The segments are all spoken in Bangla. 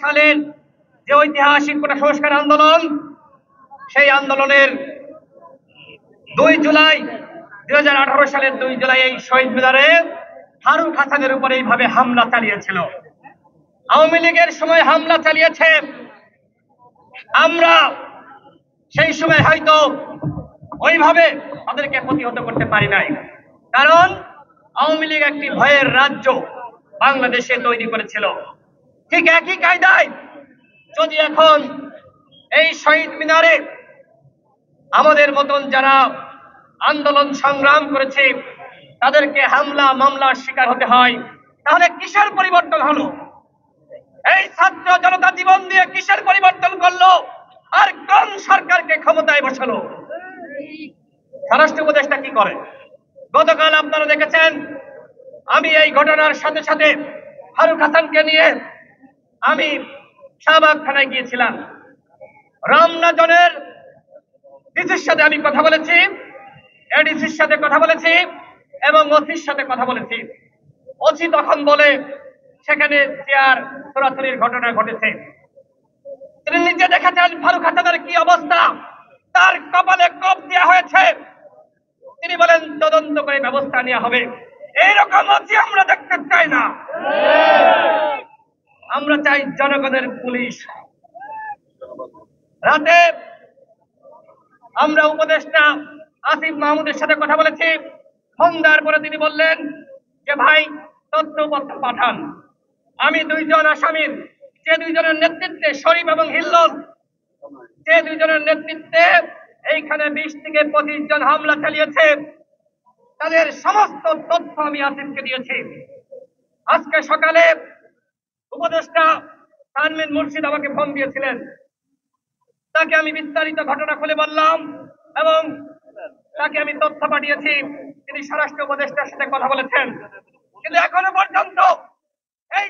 সালের যে ঐতিহাসিক কোটা সংস্কার আন্দোলন, সেই আন্দোলনের 2 জুলাই 2018 সালের 2 জুলাই এই শহীদ মিনারে ফারুক হাসানের উপর এইভাবে হামলা চালিয়েছিল। আওয়ামী লীগের সময় হামলা চালিয়েছে। আমরা সেই সময় হয়তো ওইভাবে তাদেরকে প্রতিহত করতে পারি নাই, কারণ আওয়ামী লীগ একটি ভয়ের রাজ্য বাংলাদেশে তৈরি করেছিল। ঠিক একই কায়দায় যদি এখন এই শহীদ মিনারে আমাদের মতন যারা আন্দোলন সংগ্রাম করেছে তাদেরকে হামলা মামলার শিকার হতে হয়, তাহলে কিসের পরিবর্তন হলো? এই ছাত্র জনতা জীবন দিয়ে কিসের পরিবর্তন করলো? আর কোন সরকারকে ক্ষমতায় বসালো? স্বরাষ্ট্র উপদেষ্টা কি করে? গতকাল আপনারা দেখেছেন, আমি এই ঘটনার সাথে সাথে ফারুক হাসানকে নিয়ে আমি শাহবাগ থানায় গিয়েছিলাম। রমনা জনের ডিসির সাথে আমি কথা বলেছি, এডিসির সাথে কথা বলেছি এবং ওসির সাথে কথা বলেছি। ওসি তখন বলে সেখানে চেয়ার ছোড়াছুড়ির ঘটনা ঘটেছে। তিনি নিজে দেখেছেন ফারুক হাসানের কি অবস্থা, তার কপালে কোপ দেওয়া হয়েছে। তিনি বলেন তদন্ত করে ব্যবস্থা নেওয়া হবে। এইরকম ওসি আমরা দেখতে চাই না। আমরা চাই জনগণের পুলিশ। রাতে আমরা উপদেষ্টা আসিফ মাহমুদের সাথে কথা বলেছি। ফোন দেওয়ার পরে তিনি বললেন যে ভাই তথ্যপত্র পাঠান। আমি 2 জন আসামির, যে 2 জনের নেতৃত্বে শরীফ এবং হিল্লোল, যে 2 জনের নেতৃত্বে এইখানে 20 থেকে 25 জন হামলা চালিয়েছে, তাদের সমস্ত তথ্য আমি আসিফকে দিয়েছি। আজকে সকালে উপদেষ্টা তানভীর মুর্শিদ আমাকে ফোন দিয়েছিলেন। তাকে আমি বিস্তারিত ঘটনা খুলে বললাম এবং তাকে আমি তথ্য পাঠিয়েছি। তিনি স্বরাষ্ট্র উপদেষ্টার সাথে কথা বলেছেন, কিন্তু এখনো পর্যন্ত এই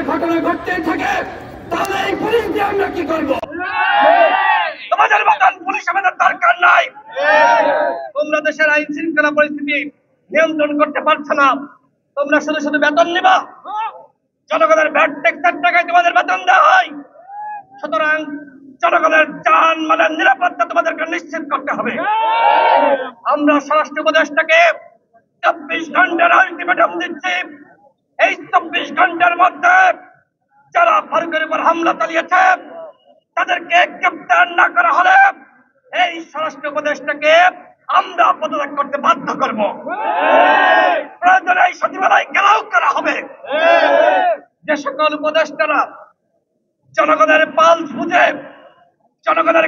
ঘটনা ঘটতেই থাকে, তাহলে এই পুলিশ দিয়ে আমরা কি করবো? তোমাদের মতন পুলিশ আমাদের দরকার নাই। তোমরা দেশের আইন শৃঙ্খলা পরিস্থিতি নিয়ন্ত্রণ করতে পারছো না। তোমরা শুধু শুধু বেতন নিবা। জনগণের ভ্যাট ট্যাক্সের টাকায় তোমাদের বেতন দেওয়া হয়। সুতরাং জনগণের জান মালের নিরাপত্তা তোমাদেরকে নিশ্চিত করতে হবে। আমরা স্বরাষ্ট্র উপদেষ্টাকে 24 ঘন্টার আলটিমেটাম দিচ্ছি। এই 24 ঘন্টার মধ্যে যারা ফারুকের উপর হামলা চালিয়েছে তাদেরকে গ্রেপ্তার না করা হলে এই স্বরাষ্ট্র উপদেষ্টাকে আমরা পদত্যাগ করতে বাধ্য করব। প্রয়োজনে এই সচিবালয় ঘেরাও করা হবে। যে সকল উপদেষ্টারা জনগণের পালস বুঝে, জনগণের